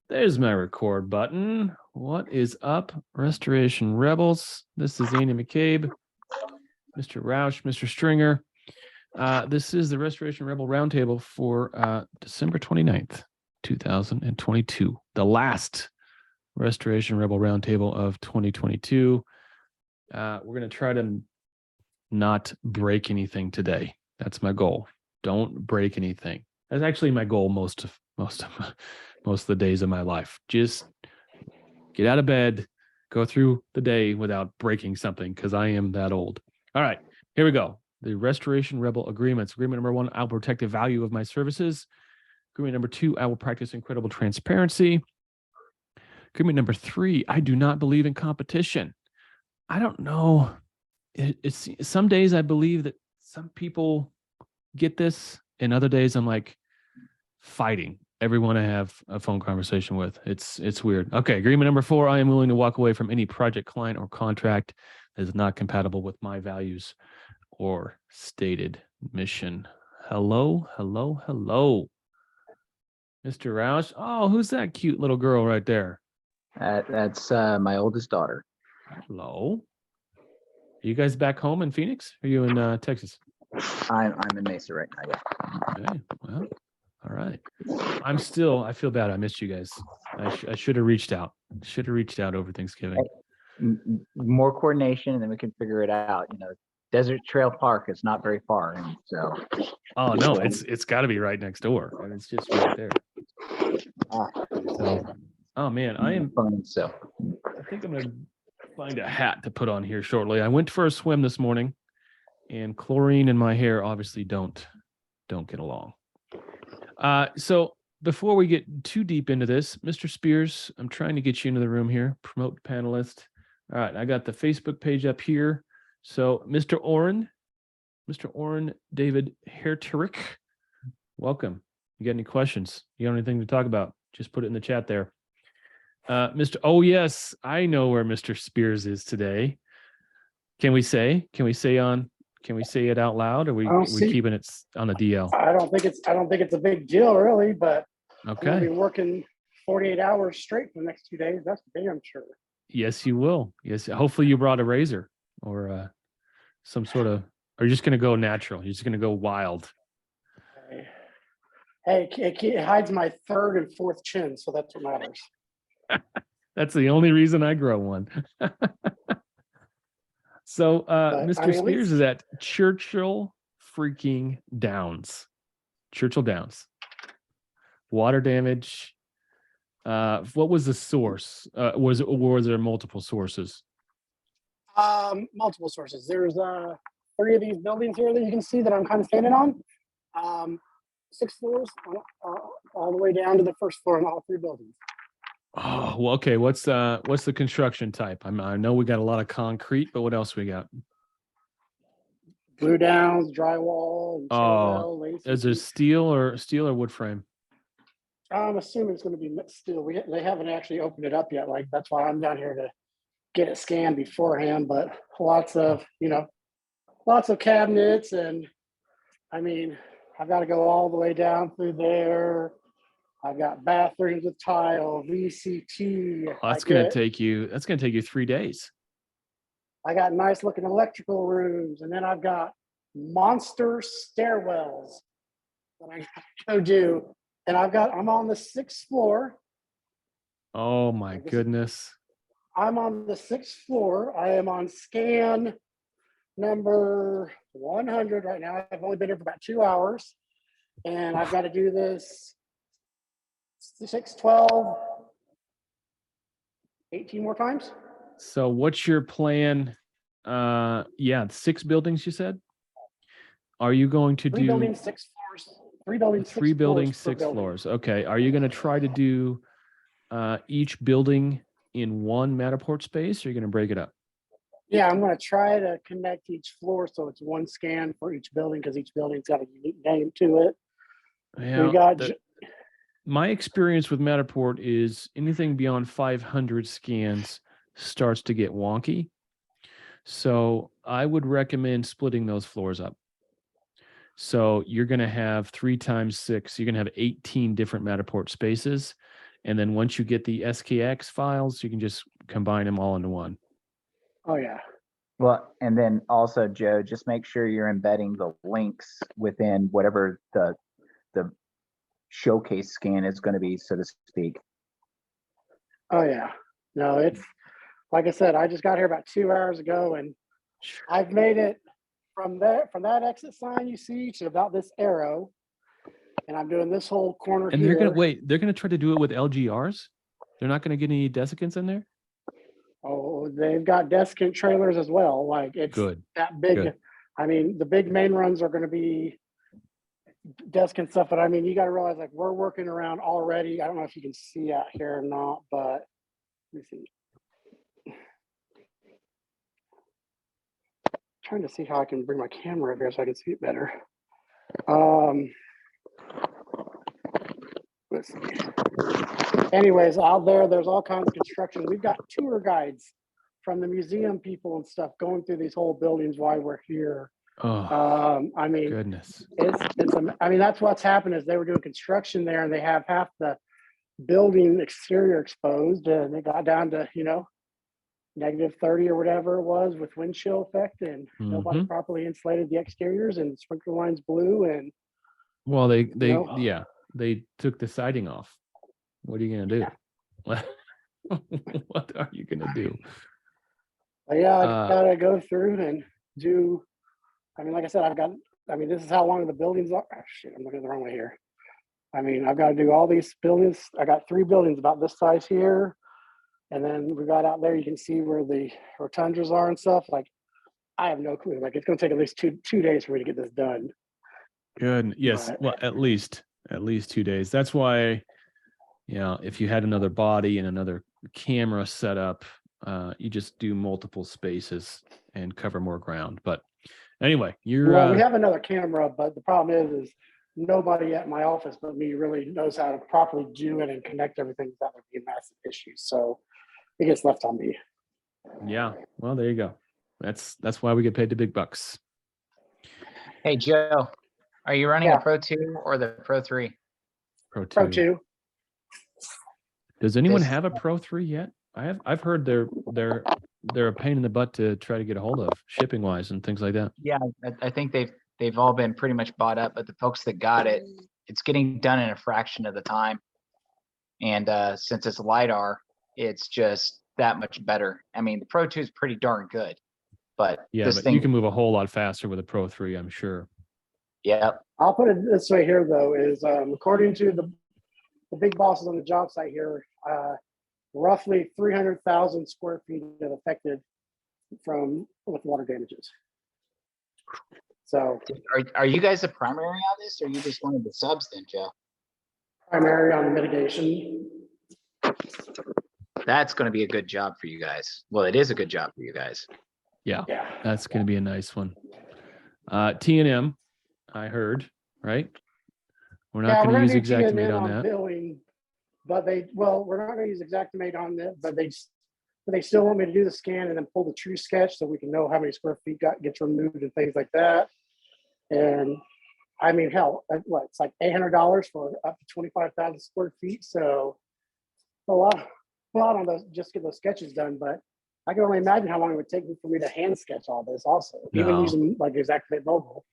There's my record button. What is up, Restoration Rebels? This is Andy McCabe, Mr. Roush, Mr. Stringer. This is the Restoration Rebel Roundtable for December 29th, 2022, the last Restoration Rebel Roundtable of 2022. We're going to try to not break anything today. That's my goal. Don't break anything. That's actually my goal most of the days of my life. Just get out of bed, go through the day without breaking something, because I am that old. All right, here we go. The Restoration Rebel Agreements. Agreement number 1, I will protect the value of my services. Agreement number 2, I will practice incredible transparency. Agreement number 3, I do not believe in competition. I don't know. It's some days I believe that some people get this, and other days I'm like fighting everyone I have a phone conversation with. It's weird. Okay, agreement number 4, I am willing to walk away from any project, client, or contract that is not compatible with my values or stated mission. Hello, hello, hello. Mr. Roush. Oh, who's that cute little girl right there? That's my oldest daughter. Hello. Are you guys back home in Phoenix? Or are you in Texas? I'm in Mesa right now, yeah. Okay, well, all right. I feel bad. I missed you guys. I should have reached out. Should have reached out over Thanksgiving. More coordination, and then we can figure it out. You know, Desert Trail Park is not very far, and so. Oh no, it's got to be right next door, and it's just right there. So, oh man, I think I'm gonna find a hat to put on here shortly. I went for a swim this morning, and chlorine in my hair obviously don't get along. So before we get too deep into this, Mr. Spears, I'm trying to get you into the room here. Promote panelist. All right, I got the Facebook page up here. So Mr. Oren David Herterick, welcome. You got any questions? You got anything to talk about? Just put it in the chat there. Oh yes, I know where Mr. Spears is today. Can we say it out loud, or we keeping it on the DL? I don't think it's a big deal really, but okay. I'm gonna be working 48 hours straight for the next 2 days. That's damn sure. Yes, you will. Yes, hopefully you brought a razor or some sort of. Are you just gonna go natural? You're just gonna go wild. Hey, it hides my 3rd and 4th chin, so that's what matters. That's the only reason I grow one. So Mr. Spears is at Churchill freaking Downs. Churchill Downs. Water damage. What was the source? Was there multiple sources? Multiple sources. There's 3 of these buildings here that you can see that I'm kind of standing on. 6 floors, all the way down to the 1st floor in all 3 buildings. Oh, well, okay. What's the construction type? I know we got a lot of concrete, but what else we got? Glue downs, drywall. And is it steel or wood frame? I'm assuming it's going to be steel. They haven't actually opened it up yet. Like, that's why I'm down here to get it scanned beforehand. But lots of cabinets, and I mean, I've got to go all the way down through there. I've got bathrooms with tile, VCT. Oh, that's going to take you 3 days. I got nice looking electrical rooms, and then I've got monster stairwells that I go do. And I'm on the 6th floor. Oh my goodness. I'm on the 6th floor. I am on scan number 100 right now. I've only been here for about 2 hours, and I've got to do this 6, 12, 18 more times. So what's your plan? 6 buildings you said? Are you going to do 3 buildings, 6 floors? 3 buildings, 3 buildings, 6 floors. Okay. Are you going to try to do each building in one Matterport space, or are you going to break it up? Yeah, I'm going to try to connect each floor so it's one scan for each building, because each building's got a unique name to it. Yeah, my experience with Matterport is anything beyond 500 scans starts to get wonky. So I would recommend splitting those floors up. So you're going to have 3 times 6. You're going to have 18 different Matterport spaces. And then once you get the SKX files, you can just combine them all into one. Oh yeah. Well, and then also, Joe, just make sure you're embedding the links within whatever the showcase scan is going to be, so to speak. Oh yeah. No, it's like I said, I just got here about 2 hours ago, and I've made it from that exit sign you see to about this arrow, and I'm doing this whole corner And here. they're gonna try to do it with LGRs. They're not gonna get any desiccants in there. Oh, they've got desiccant trailers as well. Like it's Good. that big. Good. I mean, the big main runs are going to be desiccant stuff, but I mean, you got to realize like we're working around already. I don't know if you can see out here or not, but let me see. Trying to see how I can bring my camera up here so I can see it better. Let's see. Anyways, out there's all kinds of construction. We've got tour guides from the museum people and stuff going through these whole buildings while we're here. Oh, I mean, goodness. I mean, that's what's happened is they were doing construction there and they have half the building exterior exposed, and it got down to, -30 or whatever it was with wind chill effect, and nobody properly insulated the exteriors, and sprinkler lines blew, and Well, they took the siding off. What are you gonna do? What are you gonna do? but yeah, I gotta go through and do. I mean, like I said, this is how long the buildings are. Oh, shit, I'm looking the wrong way here. I mean, I've got to do all these buildings. I got 3 buildings about this size here. And then we got out there, you can see where the rotundas are and stuff. Like, I have no clue. Like, it's going to take at least two days for me to get this done. Good. Yes. But, well, at least 2 days. That's why, if you had another body and another camera set up, you just do multiple spaces and cover more ground. But anyway, we have another camera, but the problem is nobody at my office but me really knows how to properly do it and connect everything without there being massive issues. So it gets left on me. Yeah. Well, there you go. That's why we get paid the big bucks. Hey, Joe, are you running a Pro 2 or the Pro 3? Pro 2. Does anyone have a Pro 3 yet? I've heard they're a pain in the butt to try to get a hold of, shipping wise and things like that. Yeah, I think they've all been pretty much bought up, but the folks that got it, it's getting done in a fraction of the time. And since it's LiDAR, it's just that much better. I mean, the Pro 2 is pretty darn good, but yeah, this but thing, you can move a whole lot faster with a Pro 3, I'm sure. Yeah. I'll put it this way here, though, is according to the big bosses on the job site here, roughly 300,000 square feet have affected with water damages. So are you guys the primary on this, or are you just one of the subs then, Joe? Primary on the mitigation. That's going to be a good job for you guys. Well, it is a good job for you guys. Yeah. That's going to be a nice one. T&M, I heard, right? We're not going to use Xactimate on that. Billing, but we're not going to use Xactimate on that, but they still want me to do the scan and then pull the true sketch so we can know how many square feet gets removed and things like that. And I mean, hell, it's like $800 for up to 25,000 square feet. So a lot on those, just get those sketches done. But I can only imagine how long it would take for me to hand sketch all this also, even using like Xactimate mobile.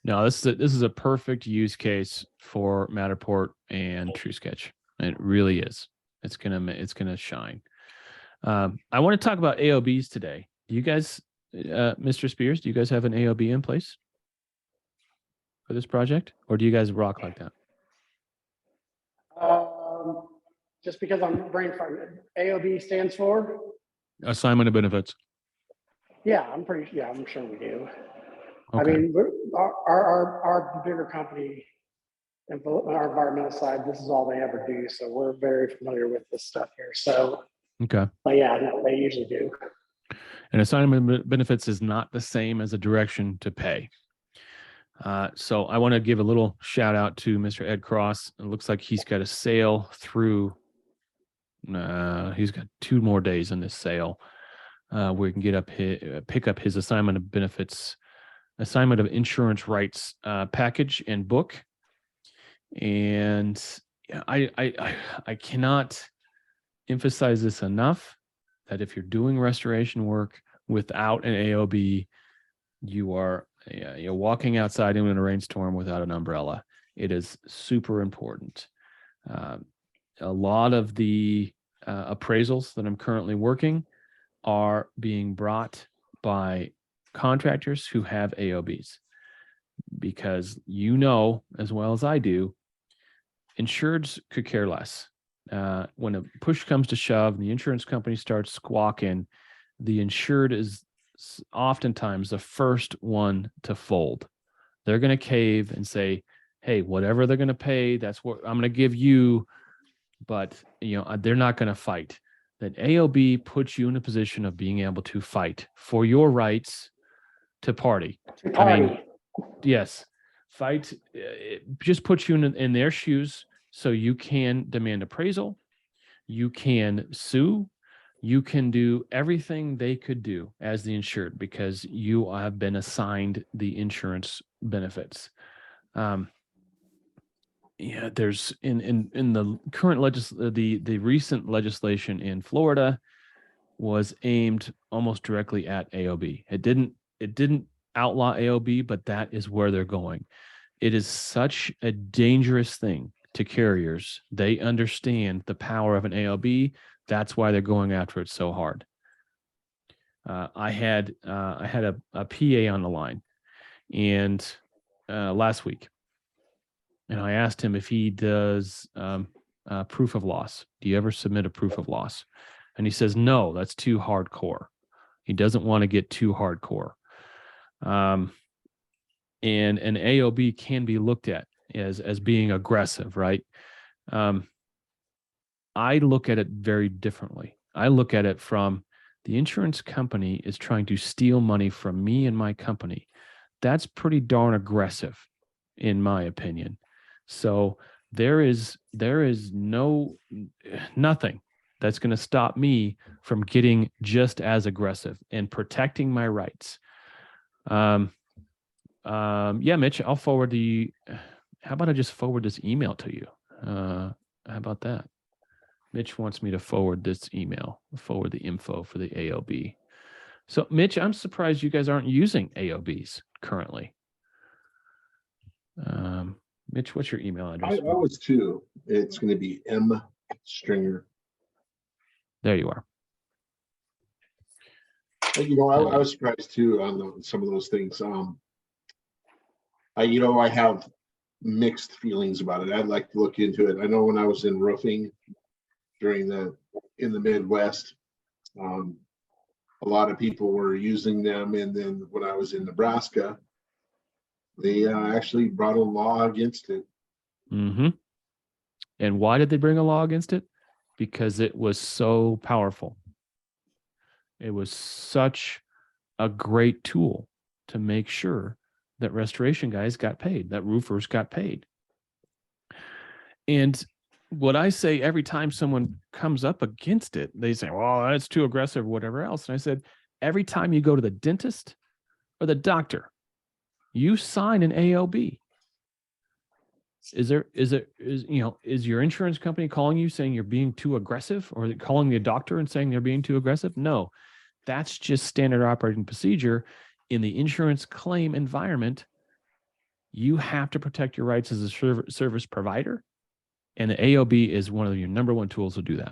No, this is a perfect use case for Matterport and TrueSketch. It really is. It's gonna shine. I want to talk about AOBs today. Do you guys, Mr. Spears, do you guys have an AOB in place for this project, or do you guys rock like that? Just because I'm brain farting, AOB stands for Assignment of benefits. Yeah, I'm sure we do. Okay. I mean, our bigger company and our environmental side, this is all they ever do. So we're very familiar with this stuff here. So, okay. But yeah, no, they usually do. And assignment of benefits is not the same as a direction to pay. So I want to give a little shout out to Mr. Ed Cross. It looks like he's got a sale through. He's got 2 more days in this sale where he can pick up his assignment of benefits, assignment of insurance rights package and book. And yeah, I cannot emphasize this enough, that if you're doing restoration work without an AOB, you're walking outside in a rainstorm without an umbrella. It is super important. A lot of the appraisals that I'm currently working are being brought by contractors who have AOBs, because as well as I do, insureds could care less. When a push comes to shove and the insurance company starts squawking, the insured is oftentimes the first one to fold. They're going to cave and say, hey, whatever they're going to pay, that's what I'm going to give you. But they're not going to fight. That AOB puts you in a position of being able to fight for your rights to party. I mean, yes, fight. It just puts you in their shoes, so you can demand appraisal, you can sue, you can do everything they could do as the insured, because you have been assigned the insurance benefits. There's in the current the recent legislation in Florida was aimed almost directly at AOB. It didn't outlaw AOB, but that is where they're going. It is such a dangerous thing to carriers. They understand the power of an AOB. That's why they're going after it so hard. I had a PA on the line, and last week, and I asked him if he does proof of loss. Do you ever submit a proof of loss? And he says, no, that's too hardcore. He doesn't want to get too hardcore. And an AOB can be looked at as being aggressive, right? I look at it very differently. I look at it from, the insurance company is trying to steal money from me and my company. That's pretty darn aggressive, in my opinion. So there is nothing that's going to stop me from getting just as aggressive and protecting my rights. Yeah, Mitch, I'll forward how about I just forward this email to you? How about that? Mitch wants me to forward this email, forward the info for the AOB. So Mitch, I'm surprised you guys aren't using AOBs currently. Mitch, what's your email address? I was too. It's going to be M Stringer. There you are. I was surprised too on some of those things. I have mixed feelings about it. I'd like to look into it. I know when I was in roofing in the Midwest, a lot of people were using them, and then when I was in Nebraska, they actually brought a law against it. Mm-hmm. And why did they bring a law against it? Because it was so powerful. It was such a great tool to make sure that restoration guys got paid, that roofers got paid. And what I say every time someone comes up against it, they say, well, that's too aggressive, whatever else. And I said, every time you go to the dentist or the doctor, you sign an AOB. Is your insurance company calling you saying you're being too aggressive, or calling the doctor and saying they're being too aggressive? No, that's just standard operating procedure. In the insurance claim environment, you have to protect your rights as a service provider, and the AOB is one of your number one tools to do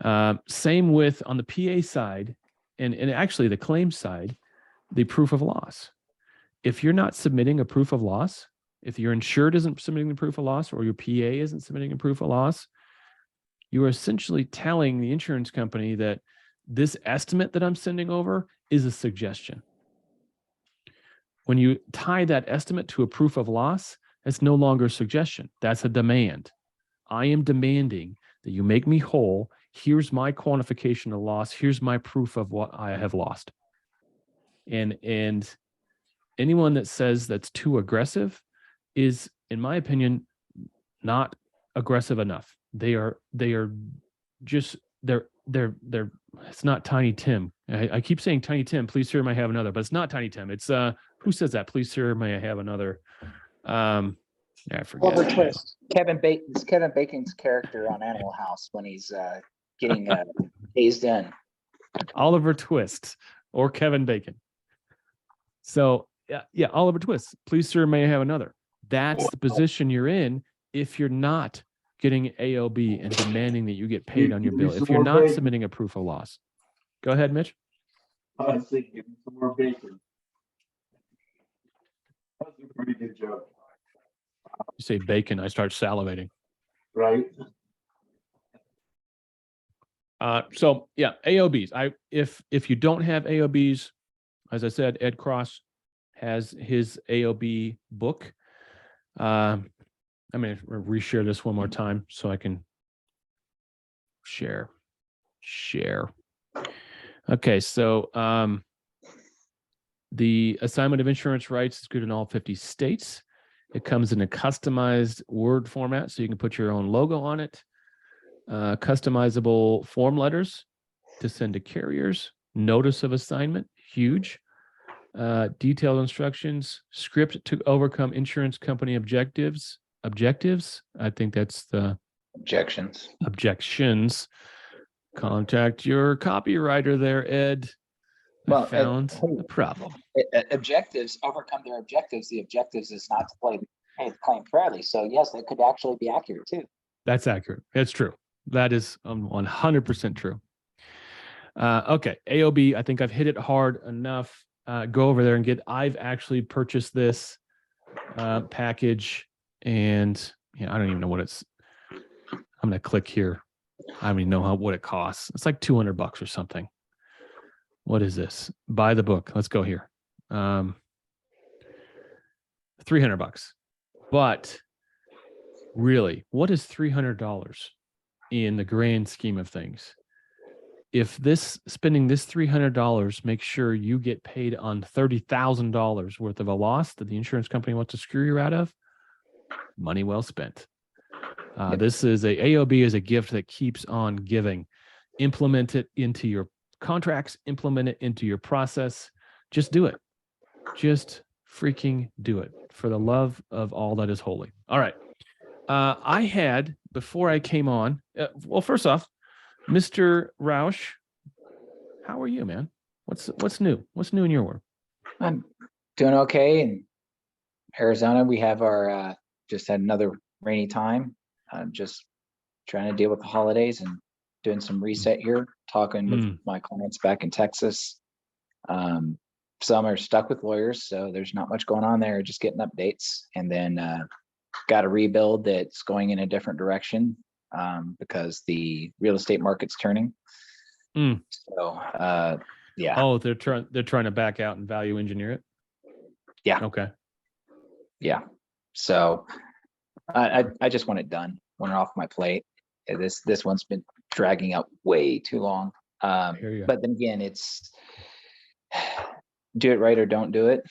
that. Same with on the PA side, and actually the claim side, the proof of loss. If you're not submitting a proof of loss, if your insured isn't submitting the proof of loss, or your PA isn't submitting a proof of loss, you are essentially telling the insurance company that this estimate that I'm sending over is a suggestion. When you tie that estimate to a proof of loss, it's no longer a suggestion. That's a demand. I am demanding that you make me whole. Here's my quantification of loss. Here's my proof of what I have lost. And anyone that says that's too aggressive is, in my opinion, not aggressive enough. They're it's not Tiny Tim. I keep saying Tiny Tim, please sir, may I have another, but it's not Tiny Tim. It's who says that? Please sir, may I have another? Yeah, I forget. Oliver Twist. It's Kevin Bacon's character on Animal House when he's getting hazed in. Oliver Twist or Kevin Bacon. So yeah, Oliver Twist. Please, sir, may I have another? That's the position you're in if you're not getting AOB and demanding that you get paid on your bill. If you're not submitting a proof of loss. Go ahead, Mitch. I was thinking some more bacon. That's a pretty good joke, You say bacon, I start salivating. right? So yeah, AOBs. If you don't have AOBs, as I said, Ed Cross has his AOB book. I'm going to reshare this one more time so I can share. Okay, so the assignment of insurance rights is good in all 50 states. It comes in a customized Word format, so you can put your own logo on it. Customizable form letters to send to carriers. Notice of assignment, huge. Detailed instructions. Script to overcome insurance company objectives. I think that's the objections. Contact your copywriter there, Ed. I found the problem. Objectives overcome their objectives. The objectives is not to pay the claim fairly. So yes, that could actually be accurate too. That's accurate. It's true. That is 100% true. Okay, AOB. I think I've hit it hard enough. Go over there and I've actually purchased this package, and I don't even know what it's. I'm gonna click here. I don't even know what it costs. It's like $200 or something. What is this? Buy the book. Let's go here. $300. But really, what is $300 in the grand scheme of things? If spending this $300 makes sure you get paid on $30,000 worth of a loss that the insurance company wants to screw you out of, money well spent. This is AOB is a gift that keeps on giving. Implement it into your contracts, implement it into your process. Just do it. Just freaking do it for the love of all that is holy. All right. I had, before I came on, well, first off, Mr. Roush, how are you, man? What's new? What's new in your world? I'm doing okay. In Arizona, we have our just had another rainy time. I'm just trying to deal with the holidays and doing some reset here, talking with my clients back in Texas. Some are stuck with lawyers, so there's not much going on there, just getting updates. And then got a rebuild that's going in a different direction because the real estate market's turning. So yeah. Oh, they're trying to back out and value engineer it? Yeah. Okay. Yeah. So I just want it done, want it off my plate. This one's been dragging out way too long. But then again, it's do it right or don't do it.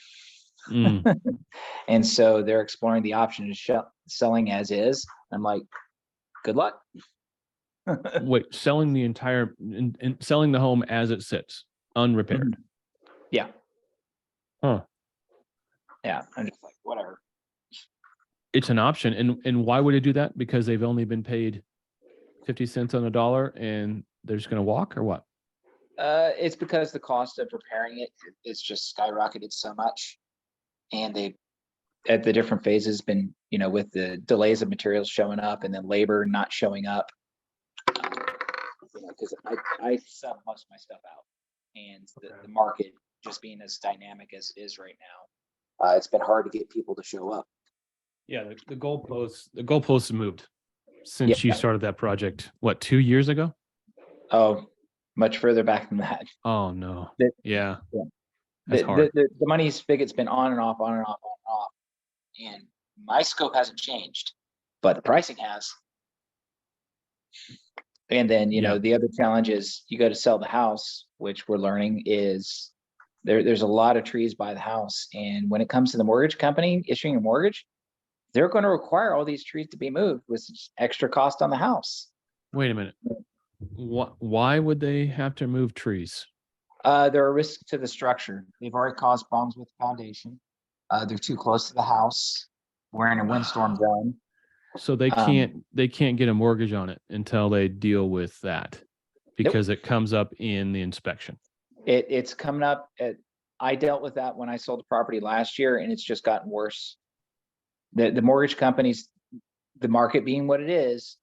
And so they're exploring the option of selling as is. I'm like, good luck. Wait, selling the entire and selling the home as it sits, unrepaired. Yeah. Huh. Yeah. I'm just like, whatever. It's an option. And why would they do that? Because they've only been paid 50 cents on the dollar and they're just going to walk, or what? It's because the cost of repairing it's just skyrocketed so much. And they, at the different phases, been, with the delays of materials showing up and then labor not showing up. Because I sell most of my stuff out, and the market just being as dynamic as it is right now, it's been hard to get people to show up. Yeah, the goalposts have moved since you started that project. What, 2 years ago? Oh, much further back than that. Oh no. Yeah. The money spigot's been on and off, on and off, on and off, and my scope hasn't changed, but the pricing has. And then the other challenge is you go to sell the house, which we're learning is there's a lot of trees by the house, and when it comes to the mortgage company issuing a mortgage, they're going to require all these trees to be moved with extra cost on the house. Wait a minute. Why would they have to move trees? They're a risk to the structure. They've already caused problems with the foundation. They're too close to the house. we're in a windstorm zone. So they can't get a mortgage on it until they deal with that, because it comes up in the inspection. It's coming up I dealt with that when I sold the property last year, and it's just gotten worse. The mortgage companies, the market being what it is,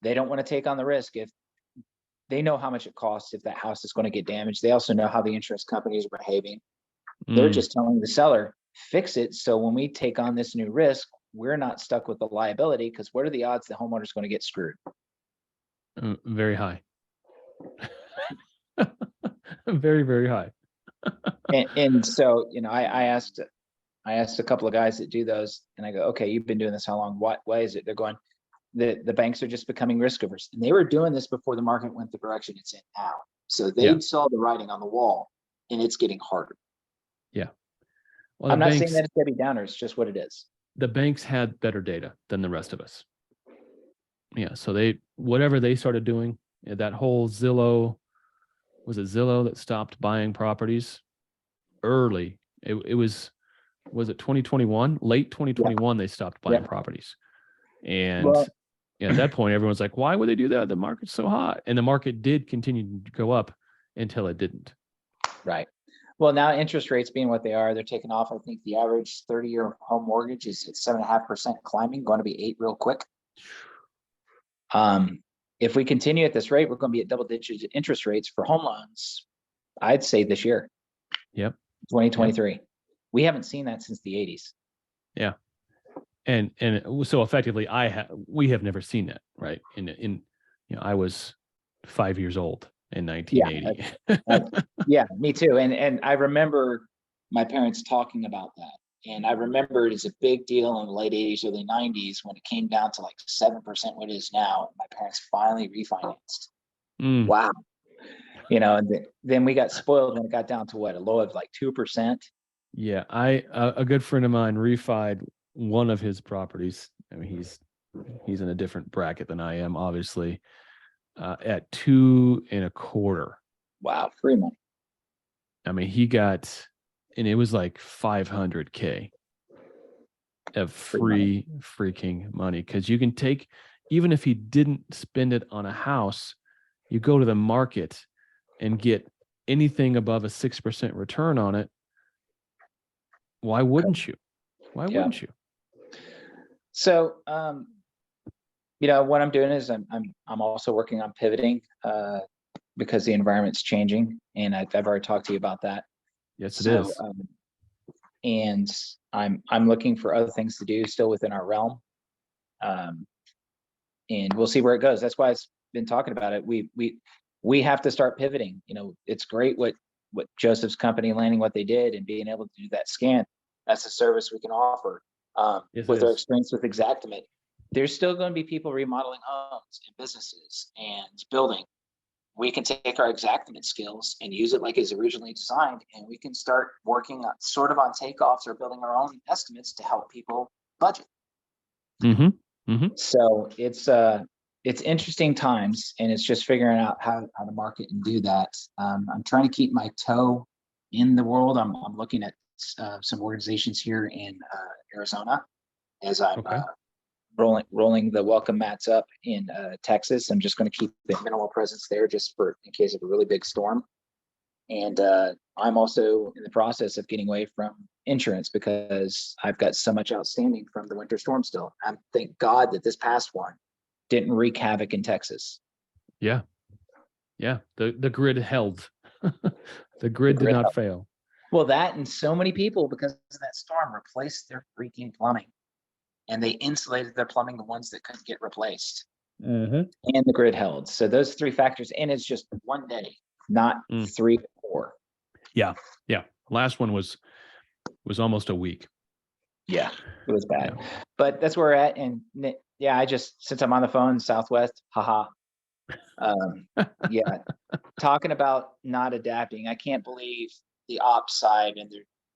they don't want to take on the risk if they know how much it costs if that house is going to get damaged. They also know how the insurance companies are behaving. They're just telling the seller, fix it. So when we take on this new risk, we're not stuck with the liability, because what are the odds the homeowner is going to get screwed? Very high. Very, very high. And so, I asked a couple of guys that do those, and I go, okay, you've been doing this how long? Why is it? They're going, the banks are just becoming risk averse. And they were doing this before the market went the direction it's in now. So they saw the writing on the wall, and it's getting harder. Yeah. Well, I'm not saying that it's Debbie Downer, it's just what it is. The banks had better data than the rest of us. Yeah. So whatever they started doing, that whole Zillow, was it Zillow that stopped buying properties early? It was it 2021? Late 2021, they stopped buying properties. And at that point, everyone's like, why would they do that? The market's so hot. And the market did continue to go up until it didn't. Right. Well, now interest rates being what they are, they're taking off. I think the average 30-year home mortgage is at 7.5% climbing, going to be 8 real quick. If we continue at this rate, we're going to be at double-digit interest rates for home loans, I'd say this year. Yep. 2023. Yep. We haven't seen that since the 80s. Yeah. And so effectively, we have never seen that, right? I was 5 years old in 1980. Yeah, me too. And I remember my parents talking about that. And I remember it as a big deal in the late 80s, early 90s, when it came down to like 7%, what it is now. My parents finally refinanced. Wow. And then we got spoiled when it got down to a low of like 2%. Yeah. A good friend of mine refied one of his properties. I mean, he's in a different bracket than I am, obviously, at 2.25%. Wow, free money. I mean, he got, and it was like $500K of free freaking money. Because you can take, even if he didn't spend it on a house, you go to the market and get anything above a 6% return on it. Why wouldn't you? Why wouldn't you? So, what I'm doing is I'm also working on pivoting because the environment's changing, and I've already talked to you about that. Yes, it is. And I'm looking for other things to do still within our realm, and we'll see where it goes. That's why I've been talking about it. We have to start pivoting. It's great what Joseph's company landing what they did and being able to do that scan. That's a service we can offer. With our experience with Xactimate, there's still going to be people remodeling homes and businesses and building. We can take our Xactimate skills and use it like it's originally designed, and we can start working on takeoffs or building our own estimates to help people budget. So it's interesting times, and it's just figuring out how to market and do that. I'm trying to keep my toe in the world. I'm looking at some organizations here in Arizona as I'm rolling the welcome mats up in Texas. I'm just going to keep the minimal presence there just in case of a really big storm. And I'm also in the process of getting away from insurance because I've got so much outstanding from the winter storm still. Thank God that this past one didn't wreak havoc in Texas. Yeah. The grid held. The grid did not fail. Well, that, and so many people, because of that storm, replaced their freaking plumbing, and they insulated their plumbing, the ones that couldn't get replaced, and the grid held. So those 3 factors, and it's just one day, not 3 or 4. Yeah. Last one was almost a week. Yeah, it was bad, but that's where we're at. And since I'm on the phone, Southwest, haha. Talking about not adapting, I can't believe the ops side and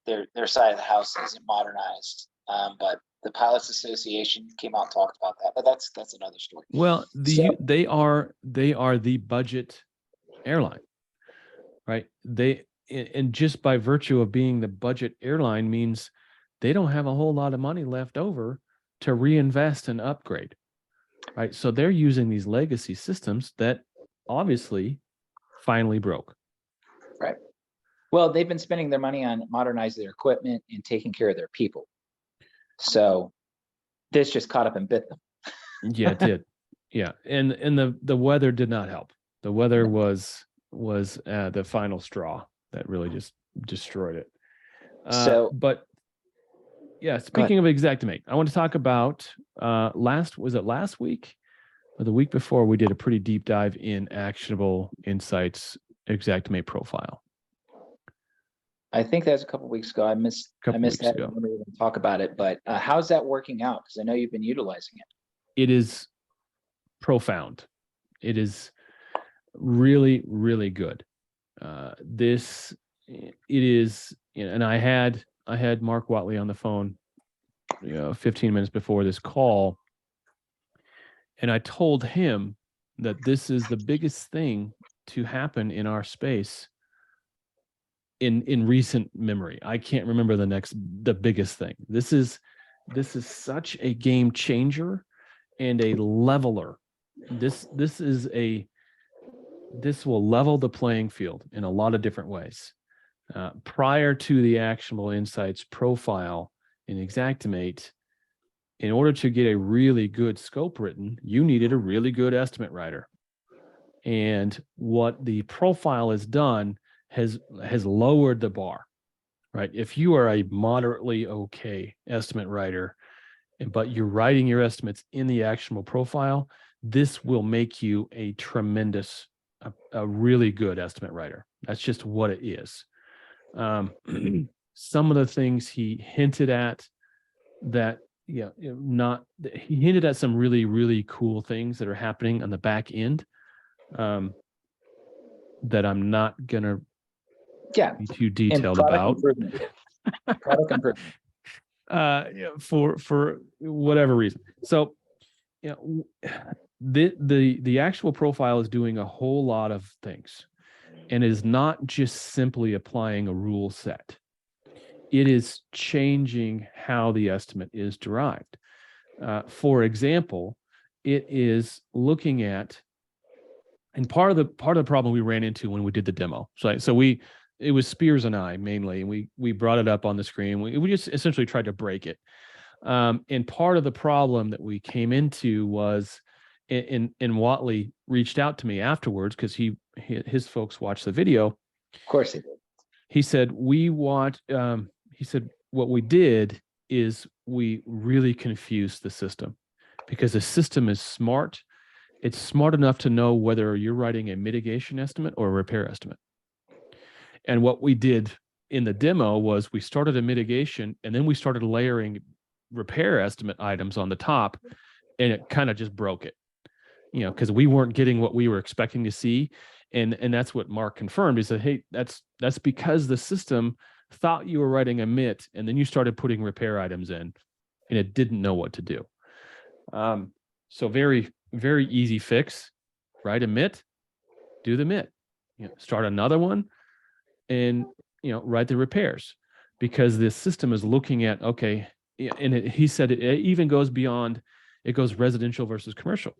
their side of the house isn't modernized. But the Pilots Association came out and talked about that, but that's another story. Well, they are the budget airline, right? And just by virtue of being the budget airline means they don't have a whole lot of money left over to reinvest and upgrade, right? So they're using these legacy systems that obviously finally broke. Right. Well, they've been spending their money on modernizing their equipment and taking care of their people. So this just caught up and bit them. Yeah, it did. Yeah, and the weather did not help. The weather was the final straw that really just destroyed it. But yeah, speaking of Xactimate, I want to talk about last week or the week before, we did a pretty deep dive in Actionable Insights Xactimate profile. I think that's a couple of weeks ago. I missed that. I didn't even talk about it, but how's that working out? Because I know you've been utilizing it. It is profound. It is really, really good. It is, and I had Mark Watley on the phone, 15 minutes before this call, and I told him that this is the biggest thing to happen in our space in recent memory. I can't remember the biggest thing. This is such a game changer and a leveler. This will level the playing field in a lot of different ways. Prior to the Actionable Insights profile in Xactimate, in order to get a really good scope written, you needed a really good estimate writer. And what the profile has done has lowered the bar, right? If you are a moderately okay estimate writer, but you're writing your estimates in the actionable profile, this will make you a tremendous, a really good estimate writer. That's just what it is. Some of the things he hinted at that, he hinted at some really, really cool things that are happening on the back end that I'm not going to be too detailed about. Product improvement. For whatever reason. So, the actual profile is doing a whole lot of things, and is not just simply applying a rule set. It is changing how the estimate is derived. For example, it is looking at, and part of the problem we ran into when we did the demo. So it was Spears and I mainly, and we brought it up on the screen. We just essentially tried to break it. And part of the problem that we came into was, and Watley reached out to me afterwards because his folks watched the video. Of course he did. He said, what we did is we really confused the system, because the system is smart. It's smart enough to know whether you're writing a mitigation estimate or a repair estimate. And what we did in the demo was we started a mitigation, and then we started layering repair estimate items on the top, and it kind of just broke it, because we weren't getting what we were expecting to see. And that's what Mark confirmed. He said, hey, that's because the system thought you were writing a MIT, and then you started putting repair items in, and it didn't know what to do. So very, very easy fix. Write a MIT, do the MIT, start another one, and write the repairs, because the system is looking at, okay, and he said it even goes beyond, it goes residential versus commercial.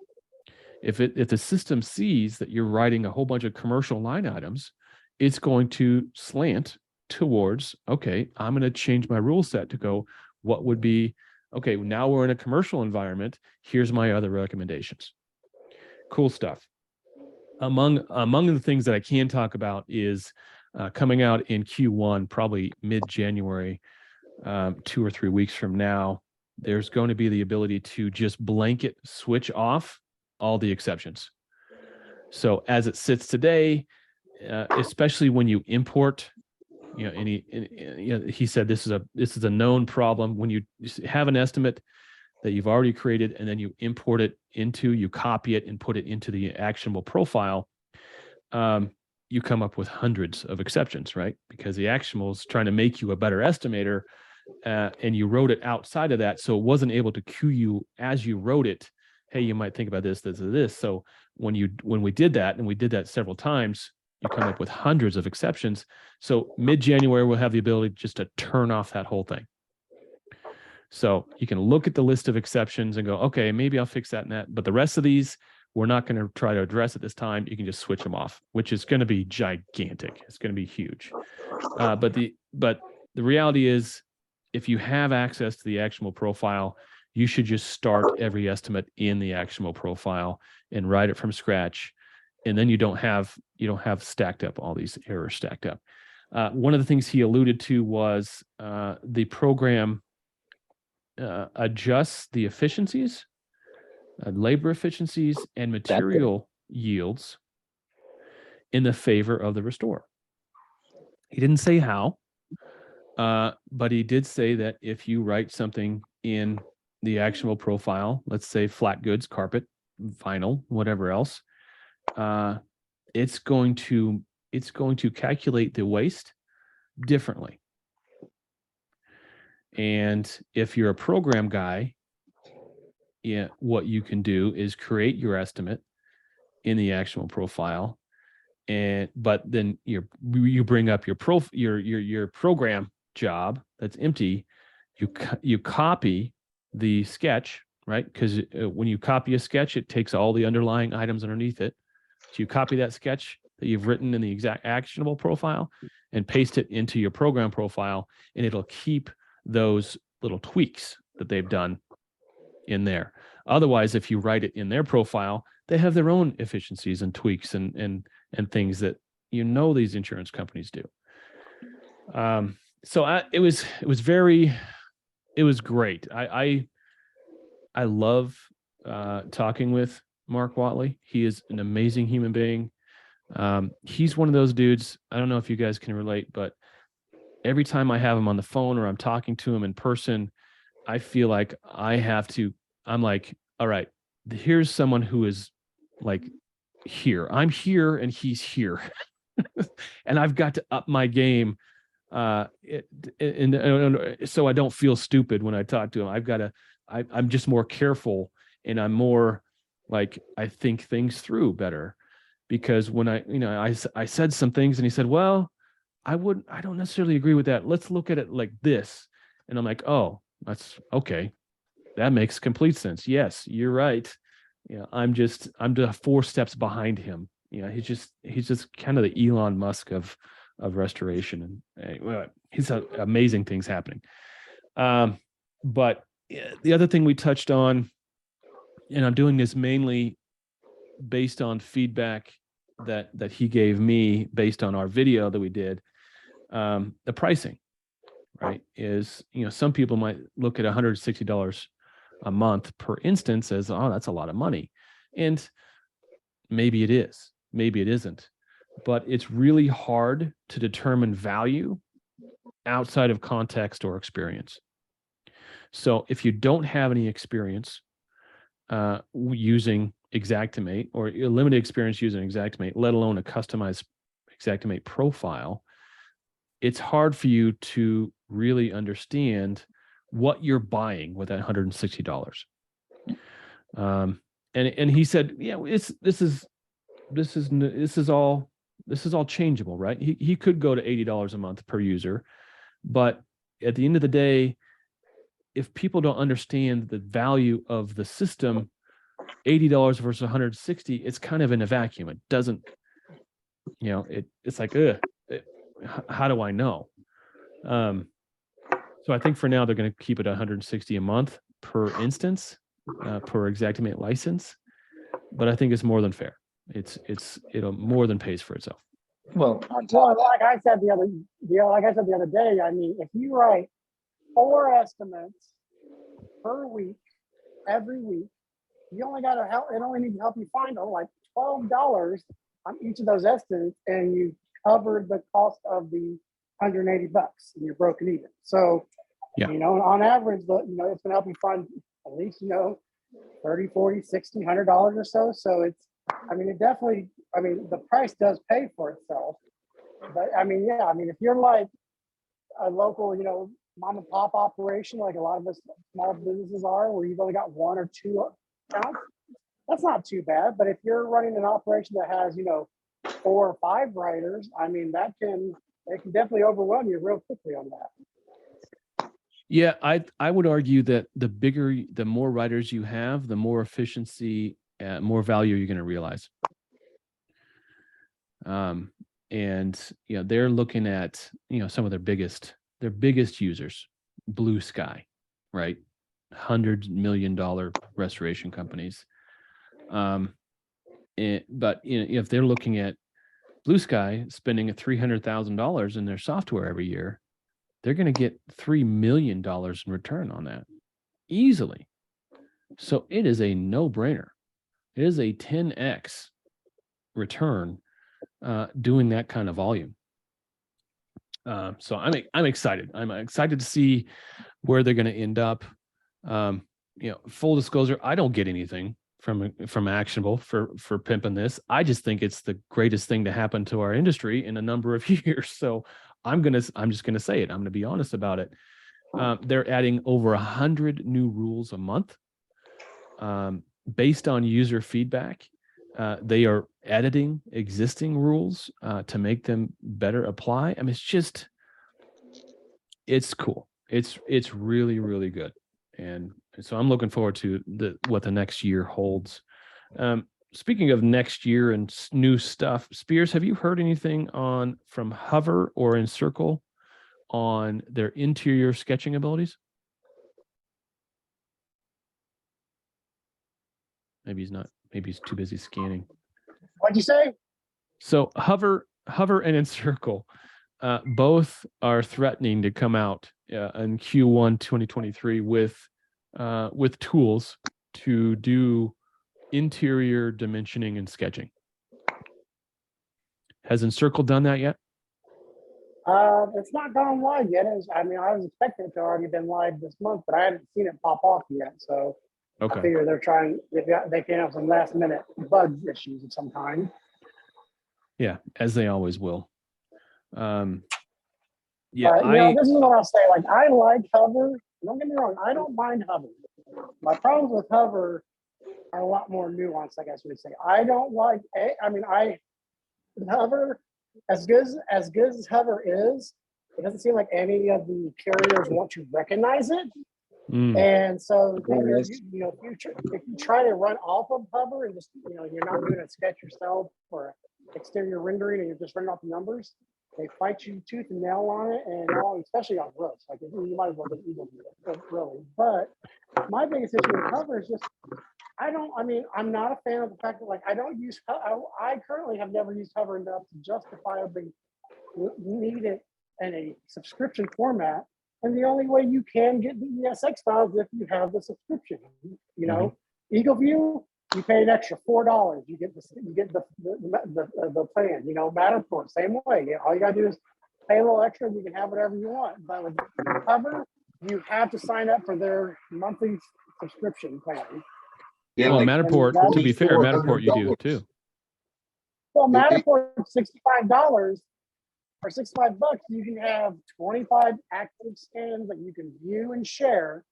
If the system sees that you're writing a whole bunch of commercial line items, it's going to slant towards, okay, I'm going to change my rule set to go, what would be, okay, now we're in a commercial environment, here's my other recommendations. Cool stuff. Among the things that I can talk about is coming out in Q1, probably mid-January, 2 or 3 weeks from now, there's going to be the ability to just blanket switch off all the exceptions. So as it sits today, especially when you import, he said this is a known problem. When you have an estimate that you've already created, and then you import it you copy it and put it into the actionable profile, you come up with hundreds of exceptions, right? Because the actionable is trying to make you a better estimator, and you wrote it outside of that, so it wasn't able to cue you as you wrote it. Hey, you might think about this, this, or this. So when we did that, and we did that several times, you come up with hundreds of exceptions. So mid-January, we'll have the ability just to turn off that whole thing. So you can look at the list of exceptions and go, okay, maybe I'll fix that and that. But the rest of these, we're not going to try to address at this time. You can just switch them off, which is going to be gigantic. It's going to be huge. But the reality is, if you have access to the actionable profile, you should just start every estimate in the actionable profile and write it from scratch. And then you don't have stacked up all these errors stacked up. One of the things he alluded to was the program adjusts the efficiencies, labor efficiencies, and material yields in the favor of the restorer. He didn't say how, but he did say that if you write something in the actionable profile, let's say flat goods, carpet, vinyl, whatever else, it's going to calculate the waste differently. And if you're a program guy, what you can do is create your estimate in the actionable profile, but then you bring up your program job that's empty. You copy the sketch, right? Because when you copy a sketch, it takes all the underlying items underneath it. So you copy that sketch that you've written in the exact actionable profile and paste it into your program profile, and it'll keep those little tweaks that they've done in there. Otherwise, if you write it in their profile, they have their own efficiencies and tweaks and things that these insurance companies do. So it was great. I love talking with Mark Watley. He is an amazing human being. He's one of those dudes. I don't know if you guys can relate, but every time I have him on the phone or I'm talking to him in person, I feel like I'm like, all right, here's someone who is like here. I'm here and he's here. And I've got to up my game. And so I don't feel stupid when I talk to him. I'm just more careful, and I'm more like, I think things through better, because when I said some things and he said, well, I don't necessarily agree with that. Let's look at it like this. And I'm like, oh, that's okay. That makes complete sense. Yes, you're right. I'm just 4 steps behind him. He's just kind of the Elon Musk of restoration, and he's amazing things happening. But the other thing we touched on, and I'm doing this mainly based on feedback that he gave me based on our video that we did, the pricing, right, is, some people might look at $160 a month per instance as, oh, that's a lot of money. And maybe it is, maybe it isn't, but it's really hard to determine value outside of context or experience. So if you don't have any experience using Xactimate, or limited experience using Xactimate, let alone a customized Xactimate profile, it's hard for you to really understand what you're buying with that $160. And he said, yeah, this is all changeable, right? He could go to $80 a month per user, but at the end of the day, if people don't understand the value of the system, $80 versus $160, it's kind of in a vacuum. It doesn't, it's like, how do I know? So I think for now they're going to keep it $160 a month per instance, per Xactimate license, but I think it's more than fair. It'll more than pays for itself. Well, on top of that, like I said the other day, I mean, if you write 4 estimates per week, every week, you only got to help. It only needs to help you find like $12 on each of those estimates, and you covered the cost of the $180, and you're broken even. So, yeah, on average, it's going to help you find at least, $30, $40, $60, $100 or so. So the price does pay for itself. But if you're like a local, mom and pop operation, like a lot of us small businesses are, where you've only got 1 or 2 accounts, that's not too bad. But if you're running an operation that has, 4 or 5 writers, it can definitely overwhelm you real quickly on that. Yeah, I would argue that the more writers you have, the more efficiency, more value you're going to realize. And they're looking at some of their biggest users, Blue Sky, right? $100 million restoration companies. But if they're looking at Blue Sky spending $300,000 in their software every year, they're going to get $3 million in return on that easily. So it is a no-brainer. It is a 10x return doing that kind of volume. So I'm excited. I'm excited to see where they're going to end up. Full disclosure, I don't get anything from Actionable for pimping this. I just think it's the greatest thing to happen to our industry in a number of years. So I'm just gonna say it. I'm gonna be honest about it. They're adding over 100 new rules a month based on user feedback. They are editing existing rules to make them better apply. I mean, it's cool. It's really, really good. And so I'm looking forward to what the next year holds. Speaking of next year and new stuff, Spears, have you heard anything from Hover or Encircle on their interior sketching abilities? Maybe he's not. Maybe he's too busy scanning. What'd you say? So Hover and Encircle both are threatening to come out in Q1 2023 with tools to do interior dimensioning and sketching. Has Encircle done that yet? It's not gone live yet. I was expecting it to already been live this month, but I haven't seen it pop off yet. So Okay. I figure they're trying. They can have some last minute bug issues of some kind. Yeah, as they always will. This is what I'll say. Like, I like Hover. Don't get me wrong. I don't mind Hover. My problems with Hover are a lot more nuanced, I guess we would say. I don't like. Hover, as good as Hover is, it doesn't seem like any of the carriers want to recognize it. And so, if you try to run off of Hover and just, you're not doing a sketch yourself or exterior rendering and you're just running off the numbers, they fight you tooth and nail on it, and especially on roads. Like, you might as well just Eagle View it, really. But my biggest issue with Hover is just, I'm not a fan of the fact that, like, I currently have never used Hover enough to justifiably need it in a subscription format. And the only way you can get the ESX files is if you have the subscription. Eagle View, you pay an extra $4. You get the plan. Matterport, same way. All you gotta do is pay a little extra, and you can have whatever you want. But with Hover, you have to sign up for their monthly subscription plan. Yeah, well, Matterport, to be fair, Matterport you do too. Well, Matterport, $65 or $65, you can have 25 active scans that you can view and share.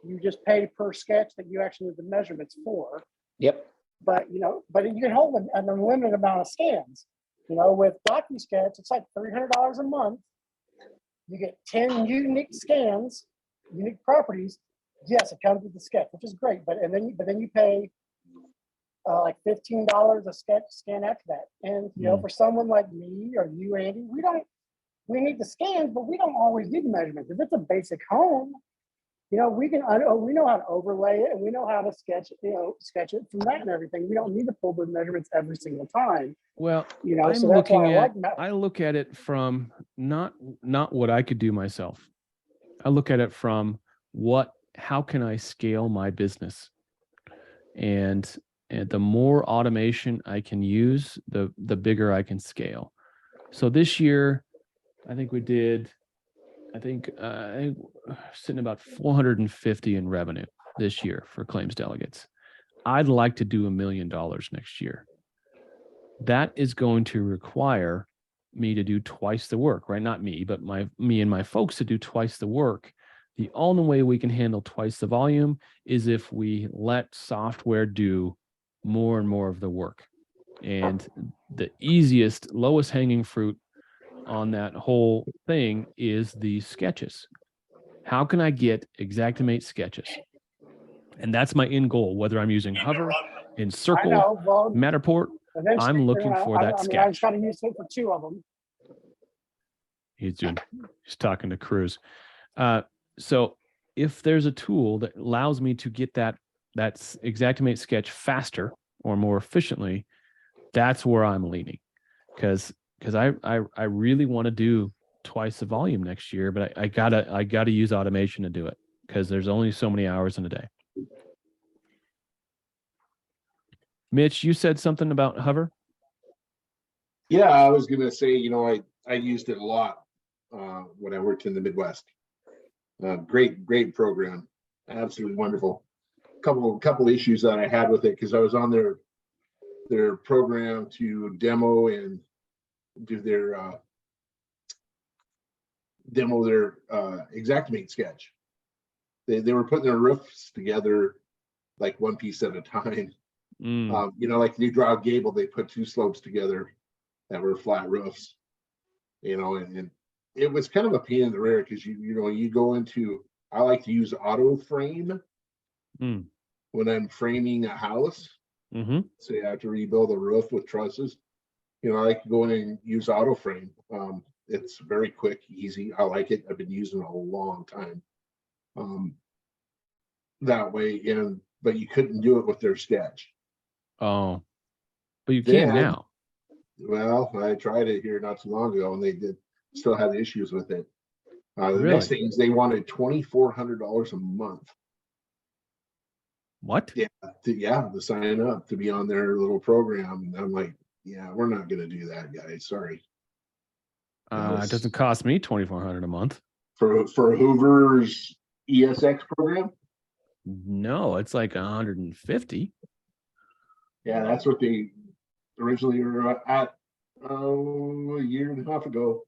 You just pay per sketch that you actually need the measurements for. Yep. But you can hold an unlimited amount of scans. With DocuSketch, it's like $300 a month. You get 10 unique scans, unique properties. Yes, it comes with the sketch, which is great. But then you pay like $15 a scan after that. And for someone like me or you, Andy, we need the scans, but we don't always need the measurements. If it's a basic home, we know how to overlay it, and we know how to sketch it from that and everything. We don't need to pull the measurements every single time. Well, I look at it from not what I could do myself. I look at it from how can I scale my business? And the more automation I can use, the bigger I can scale. So this year, I think we did, sitting about 450 in revenue this year for Claims Delegates. I'd like to do $1 million next year. That is going to require me to do twice the work, right? Not me, but me and my folks to do twice the work. The only way we can handle twice the volume is if we let software do more and more of the work. And the easiest, lowest hanging fruit on that whole thing is the sketches. How can I get Xactimate sketches? And that's my end goal, whether I'm using Hover, I Encircle, know, well, Matterport. eventually, I'm looking for that I just sketch. got to use it for 2 of them. He's talking to Cruz. So if there's a tool that allows me to get that Xactimate sketch faster or more efficiently, that's where I'm leaning. Because I really want to do twice the volume next year, but I gotta use automation to do it because there's only so many hours in a day. Mitch, you said something about Hover. Yeah, I was gonna say, I used it a lot when I worked in the Midwest. Great program, absolutely wonderful. Couple issues that I had with it because I was on their program to demo and do their Xactimate sketch. They were putting their roofs together like one piece at a time. Like you draw a gable, they put 2 slopes together that were flat roofs. And it was kind of a pain in the rear because you go into, I like to use auto frame when I'm framing a house. Say I have to rebuild a roof with trusses. I like to go in and use auto frame. It's very quick, easy. I like it. I've been using it a long time. That way, but you couldn't do it with their sketch. Oh, but you can now. Well, I tried it here not too long ago, and they still had issues with it. The Really? next thing is they wanted $2,400 a month. What? Yeah, to sign up to be on their little program. And I'm like, yeah, we're not going to do that, guys. Sorry. It doesn't cost me $2,400 a month. For Hoover's ESX program. No, it's like 150. Yeah, that's what they originally were at a year and a half ago.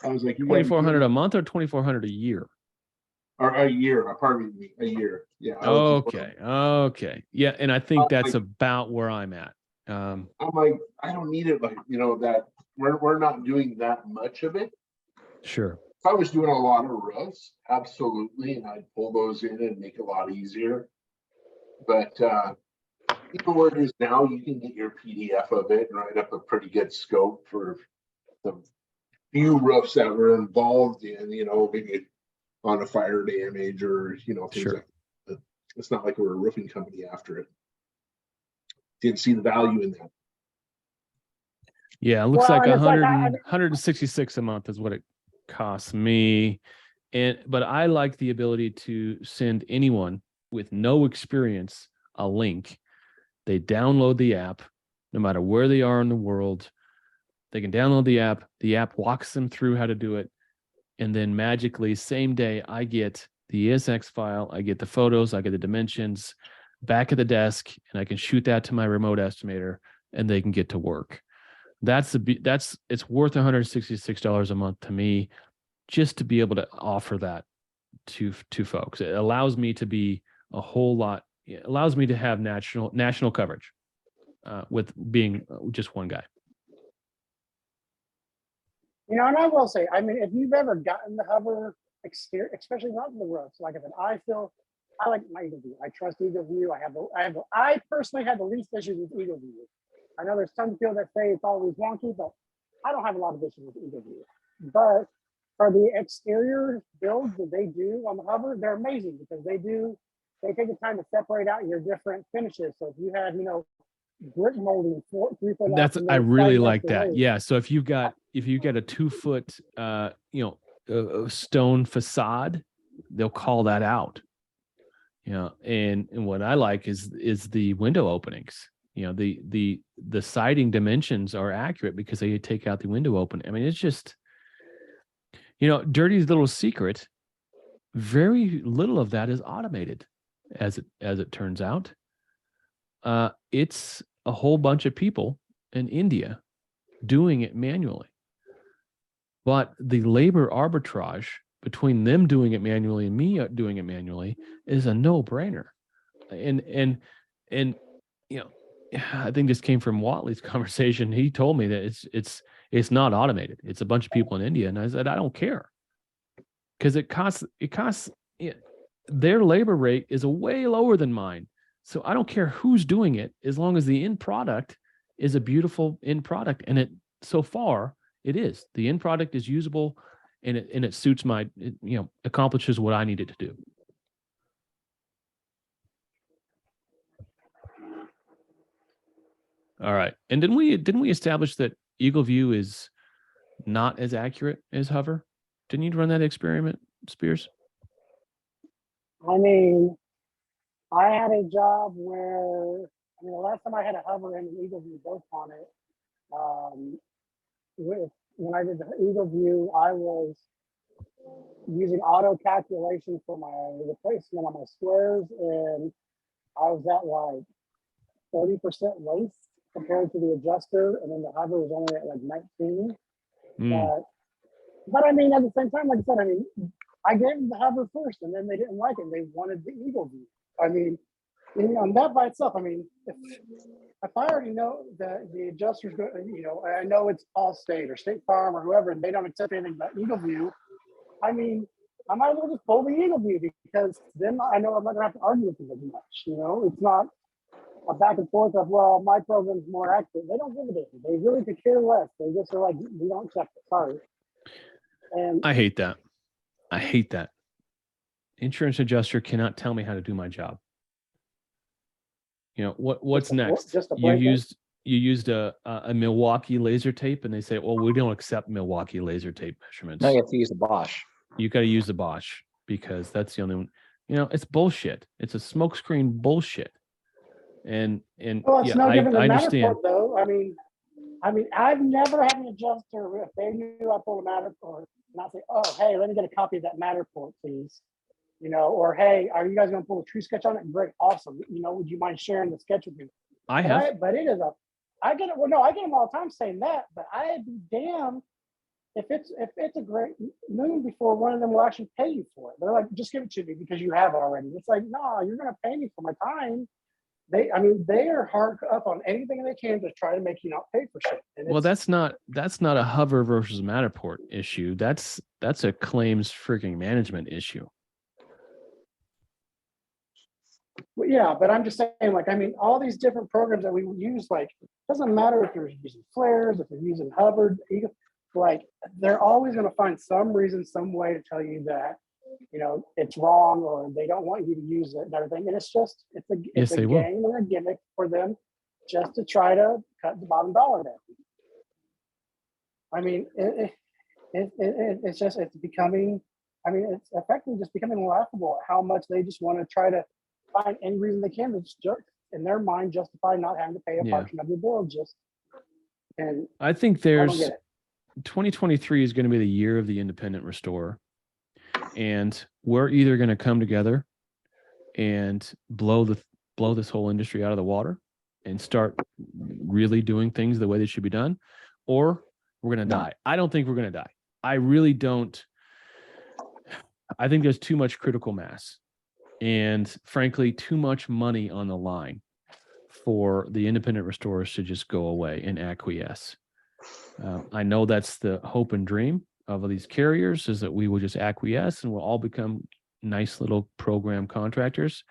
I was like, $2,400 a month or $2,400 a year? Or a year, pardon me, a year. Yeah. Okay. Yeah, and I think that's about where I'm at. I'm like, I don't need it like, that we're not doing that much of it. Sure. If I was doing a lot of roofs, absolutely, and I'd pull those in and make it a lot easier. But even where it is now, you can get your PDF of it and write up a pretty good scope for the few roofs that were involved in, maybe on a fire damage or, things Sure. like that. It's not like we're a roofing company after it. Didn't see the value in that. Yeah, it looks Well, like and it's 100, like 166 a month is what it costs me. But I like the ability to send anyone with no experience a link. They download the app, no matter where they are in the world. They can download the app. The app walks them through how to do it. And then magically, same day, I get the ESX file, I get the photos, I get the dimensions back at the desk, and I can shoot that to my remote estimator, and they can get to work. It's worth $166 a month to me, just to be able to offer that to folks. It allows me to be a whole lot. It allows me to have national coverage with being just one guy. and I will say, if you've ever gotten the Hover experience, especially not in the roofs, like I like my Eagle View. I trust Eagle View. I personally have the least issues with Eagle View. I know there's some people that say it's always wonky, but I don't have a lot of issues with Eagle View. But for the exterior builds that they do on the Hover, they're amazing because they take the time to separate out your different finishes. So if you have, brick molding 3 foot. I really like that. Yeah. So if you've got a 2 foot, stone facade, they'll call that out. And what I like is the window openings. The siding dimensions are accurate because they take out the window open. I mean, it's just, Dirty's little secret. Very little of that is automated, as it turns out. It's a whole bunch of people in India doing it manually. But the labor arbitrage between them doing it manually and me doing it manually is a no-brainer. And I think this came from Watley's conversation. He told me that it's not automated. It's a bunch of people in India. And I said, I don't care. because their labor rate is way lower than mine. So I don't care who's doing it, as long as the end product is a beautiful end product. And so far it is. The end product is usable, and it suits accomplishes what I need it to do. All right. And didn't we establish that Eagle View is not as accurate as Hover? Didn't you run that experiment, Spears? I mean, I had a job where, the last time I had a Hover and an Eagle View both on it, when I did the Eagle View, I was using auto calculation for my replacement on my squares, and I was at like 30% waste compared to the adjuster, and then the Hover was only at like 19. But I mean, at the same time, like I said, I gave them the Hover first, and then they didn't like it. They wanted the Eagle View. I mean, that by itself, if I already know that the adjuster's going, I know it's Allstate or State Farm or whoever, and they don't accept anything but Eagle View, I might as well just pull the Eagle View, because then I know I'm not gonna have to argue with them as much. It's not a back and forth of, well, my program's more accurate. They don't give a damn. They really could care less. They just are like, we don't accept it. Sorry. And I hate that. Insurance adjuster cannot tell me how to do my job. What's next? You used a Milwaukee laser tape, and they say, well, we don't accept Milwaukee laser tape measurements. No, you have to use the Bosch. You got to use the Bosch, because that's the only one. It's bullshit. It's a smokescreen bullshit. And well, it's no different than I understand. Matterport, though. I've never had an adjuster, if they knew I pulled a Matterport, not say, oh, hey, let me get a copy of that Matterport, please. Or hey, are you guys going to pull a tree sketch on it? Great, awesome. Would you mind sharing the sketch with me? But it is I get it. Well, no, I get them all the time saying that, but I'd be damned if it's a great moon before one of them will actually pay you for it. They're like, just give it to me because you have it already. It's like, no, you're going to pay me for my time. They are hard up on anything they can to try to make you not pay for shit. Well, that's not a Hover versus Matterport issue. That's a claims freaking management issue. Well, yeah, but I'm just saying, all these different programs that we use, doesn't matter if you're using flares, if you're using Hubbard, they're always going to find some reason, some way to tell you that, it's wrong, or they don't want you to use it and everything. And it's a game and a gimmick for them just to try to cut the bottom dollar down. It's becoming, it's effectively just becoming laughable at how much they just want to try to find any reason they can to just, in their mind, justify not having to pay a portion of the bill. And I think 2023 is going to be the year of the independent restorer, and we're either going to come together and blow this whole industry out of the water and start really doing things the way they should be done, or we're going to die. I don't think we're going to die. I really don't. I think there's too much critical mass, and frankly, too much money on the line for the independent restorers to just go away and acquiesce. I know that's the hope and dream of these carriers, is that we will just acquiesce and we'll all become nice little program contractors.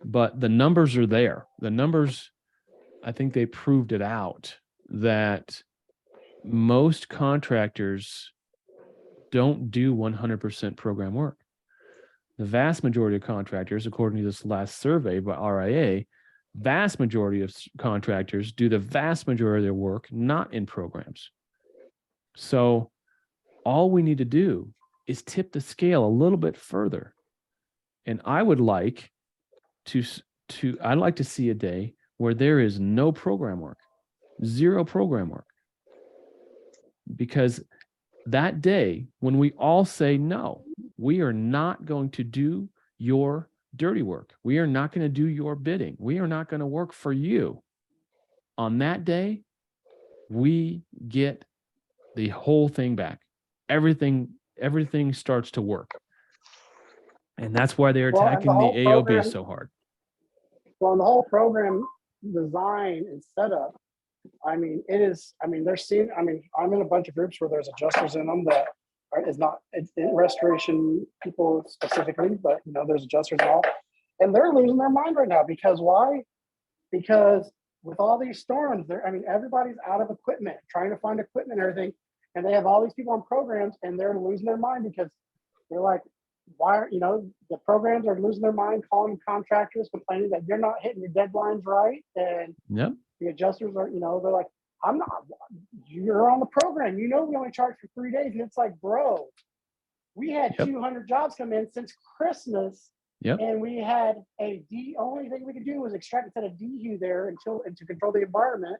But the numbers are there. The numbers, I think they proved it out, that most contractors don't do 100% program work. The vast majority of contractors, according to this last survey by RIA, vast majority of contractors do the vast majority of their work not in programs. So all we need to do is tip the scale a little bit further. And I would like I'd like to see a day where there is no program work, zero program work. Because that day, when we all say, no, we are not going to do your dirty work, we are not going to do your bidding, we are not going to work for you, on that day, we get the whole thing back. Everything starts to work. And that's why they're attacking the AOB so hard. Well, the whole program design and setup, they're seeing, I'm in a bunch of groups where there's adjusters in them that is not it's restoration people specifically, but there's adjusters and all, and they're losing their mind right now because why? Because with all these storms, everybody's out of equipment, trying to find equipment and everything, and they have all these people on programs, and they're losing their mind because they're like, why are the programs are losing their mind, calling contractors, complaining that you're not hitting your deadlines right, and Yep. the adjusters are, they're like, I'm not, you're on the program, we only charge for 3 days. And it's like, bro, we had 200 jobs come in since Christmas. Yep. And we had only thing we could do was extract a set of DHU there and to control the environment.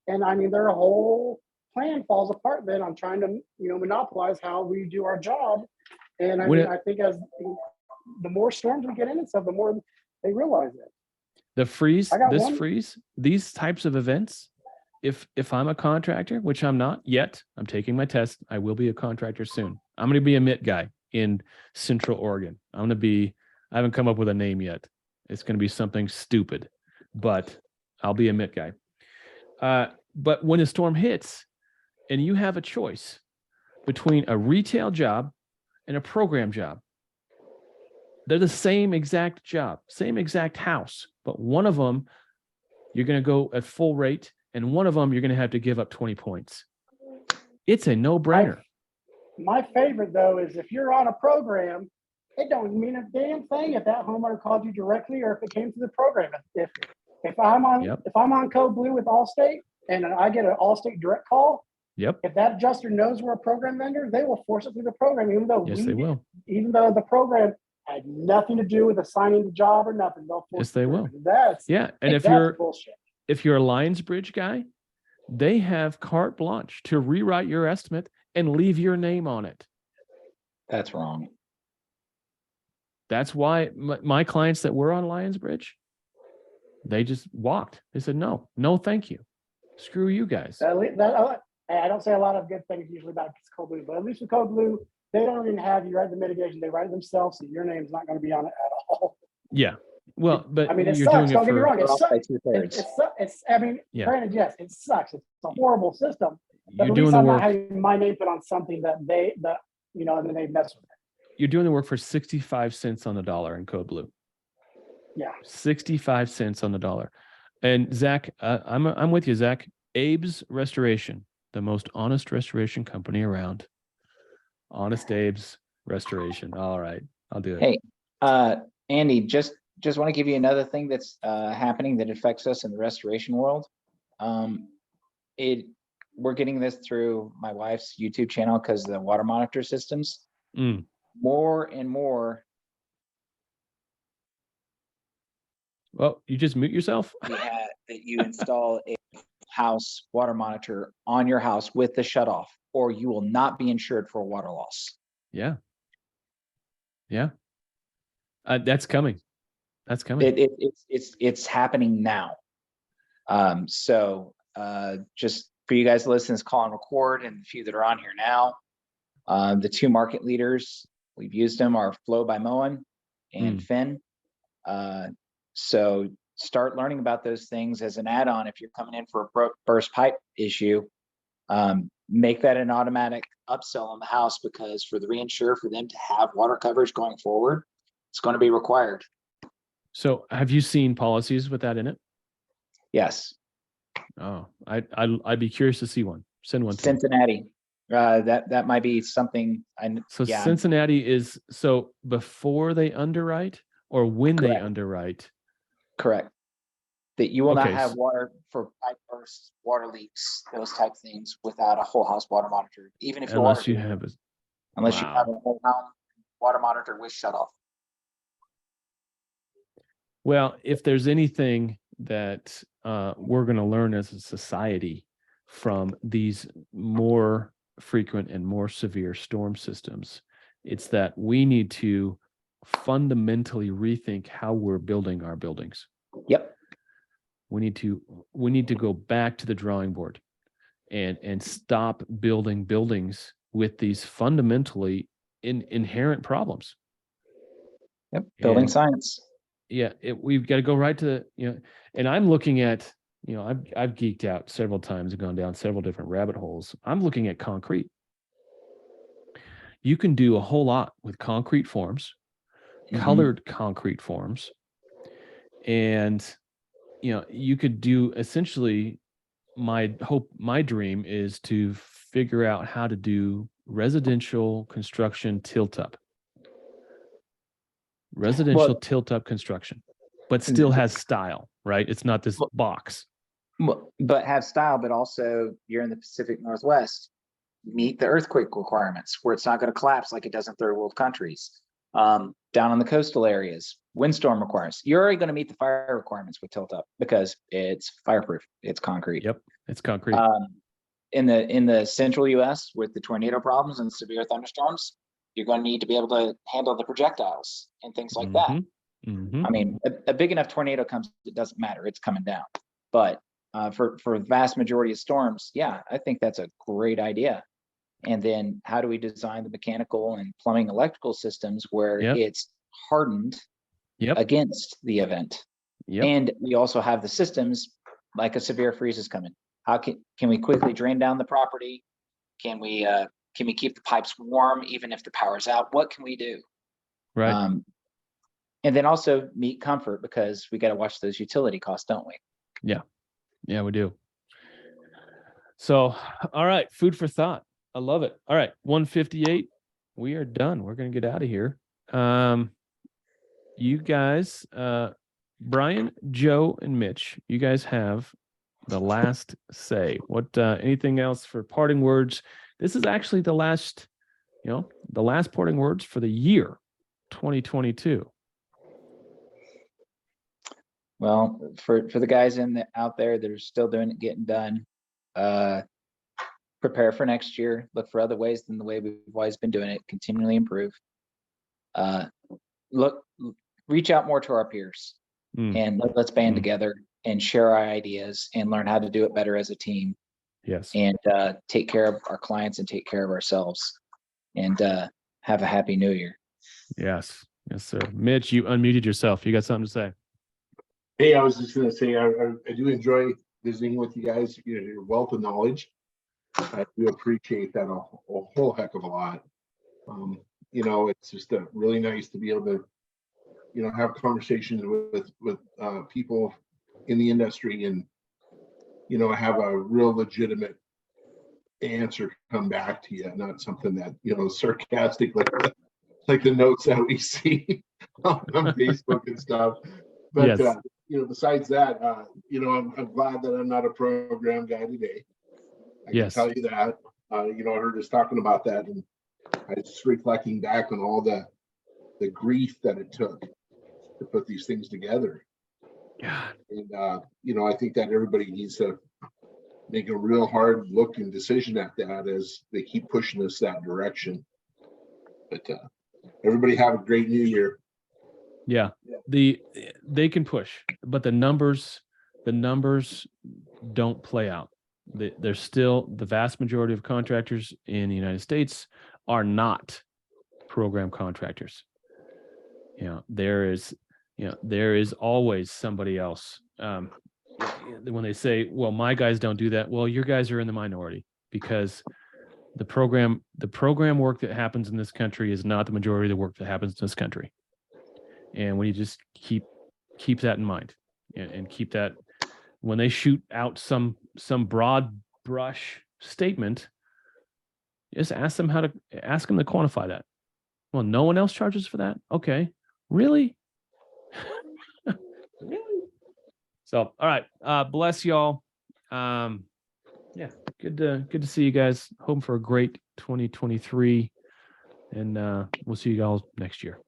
And their whole plan falls apart then on trying to, monopolize how we do our job. And I think as the more storms we get in and stuff, the more they realize it. The freeze, these types of events, if I'm a contractor, which I'm not yet, I'm taking my test. I will be a contractor soon. I'm going to be a MIT guy in Central Oregon. I haven't come up with a name yet. It's going to be something stupid, but I'll be a MIT guy. But when a storm hits and you have a choice between a retail job and a program job, they're the same exact job, same exact house, but one of them, you're going to go at full rate, and one of them, you're going to have to give up 20 points. It's a no-brainer. My favorite, though, is if you're on a program, it don't mean a damn thing if that homeowner called you directly or if it came through the program. If I'm on Code Blue with Allstate and I get an Allstate direct call, if that adjuster knows we're a program vendor, they will force it through the program, even though even though the program had nothing to do with assigning the job or nothing. They'll force they will. And if you're a Lions Bridge guy, they have carte blanche to rewrite your estimate and leave your name on it. That's wrong. That's why my clients that were on Lions Bridge, they just walked. They said, no, thank you. Screw you guys. I don't say a lot of good things usually about Code Blue, but at least with Code Blue, they don't even have you write the mitigation. They write it themselves, so your name's not going to be on it at all. Yeah. Well, but it you're sucks. doing it Don't get me for, wrong. It sucks. By 2/3. Granted, yes, it sucks. It's a horrible system. But you're at doing least the I'm not work. having my name put on something and then they mess with it. You're doing the work for 65 cents on the dollar in Code Blue. Yeah. 65 cents on the dollar. And Zach, I'm with you, Zach. Abe's Restoration, the most honest restoration company around. Honest Abe's Restoration. All right, I'll do it. Hey, Andy, just want to give you another thing that's happening that affects us in the restoration world. We're getting this through my wife's YouTube channel because the water monitor systems. More and more. Well, you just mute yourself. That you install a house water monitor on your house with the shutoff, or you will not be insured for a water loss. Yeah. That's coming. It's happening now. So just for you guys to listen, it's call and record, and the few that are on here now, the two market leaders, we've used them, are Flow by Moen and Finn. So start learning about those things as an add-on. If you're coming in for a burst pipe issue, make that an automatic upsell on the house, because for the reinsurer, for them to have water coverage going forward, it's going to be required. So have you seen policies with that in it? Yes. Oh, I'd be curious to see one. Send one to Cincinnati. That might be something. Cincinnati is so before they underwrite or when they underwrite. Correct. That you will not have water for pipe bursts, water leaks, those type of things without a whole house water monitor. Even if unless you have a whole house water monitor with shutoff. Well, if there's anything that we're going to learn as a society from these more frequent and more severe storm systems, it's that we need to fundamentally rethink how we're building our buildings. Yep. We need to go back to the drawing board and stop building buildings with these fundamentally inherent problems. Yep. Building science. Yeah, we've got to go right to and I'm looking at, I've geeked out several times and gone down several different rabbit holes. I'm looking at concrete. you can do a whole lot with concrete forms, Mhm. colored concrete forms. And, you could do essentially, my dream is to figure out how to do residential construction tilt up. Residential Well- tilt up construction, but still has style, right? It's not this Well- box. But have style, but also you're in the Pacific Northwest, meet the earthquake requirements where it's not going to collapse like it does in third world countries. Down in the coastal areas, windstorm requirements. You're already going to meet the fire requirements with tilt up because it's fireproof. It's concrete. Yep, it's concrete. In the central US with the tornado problems and severe thunderstorms, you're going to need to be able to handle the projectiles and things like that. Mhm. I mean, a big enough tornado comes, it doesn't matter, it's coming down. But for the vast majority of storms, yeah, I think that's a great idea. And then how do we design the mechanical and plumbing electrical systems where Yep. it's hardened Yep. against the event? Yep. And we also have the systems like a severe freeze is coming. How can we quickly drain down the property? Can we keep the pipes warm even if the power's out? What can we do? Right. And then also meet comfort because we got to watch those utility costs, don't we? Yeah, we do. So, all right, food for thought. I love it. All right, 158. We are done. We're going to get out of here. You guys, Brian, Joe, and Mitch, you guys have the last say. What, anything else for parting words? This is actually the last parting words for the year 2022. Well, for the guys out there that are still doing it, getting done, prepare for next year. Look for other ways than the way we've always been doing it. Continually improve. Reach out more to our peers, and let's band together and share our ideas and learn how to do it better as a team. Yes. And take care of our clients and take care of ourselves. And have a happy new year. Yes. Yes, sir. Mitch, you unmuted yourself. You got something to say? Hey, I was just going to say, I do enjoy visiting with you guys. Your wealth of knowledge. I do appreciate that a whole heck of a lot. It's just really nice to be able to, have conversations with people in the industry and, have a real legitimate answer come back to you, not something that, sarcastic like the notes that we see on Facebook and stuff. But Yes. besides that, I'm glad that I'm not a program guy today. I can tell you that. I heard us talking about that, and I was just reflecting back on all the grief that it took to put these things together. God. And I think that everybody needs to make a real hard look and decision at that as they keep pushing us that direction. But everybody have a great new year. Yeah. They can push, but the numbers don't play out. There's still the vast majority of contractors in the United States are not program contractors. There is always somebody else. When they say, well, my guys don't do that, well, your guys are in the minority because the program work that happens in this country is not the majority of the work that happens in this country. And when you just keep that in mind and keep that, when they shoot out some broad brush statement, just ask them to quantify that. Well, no one else charges for that. Okay. Really? Really? So, all right. Bless y'all. Yeah, good to see you guys. Hoping for a great 2023. And we'll see you guys next year.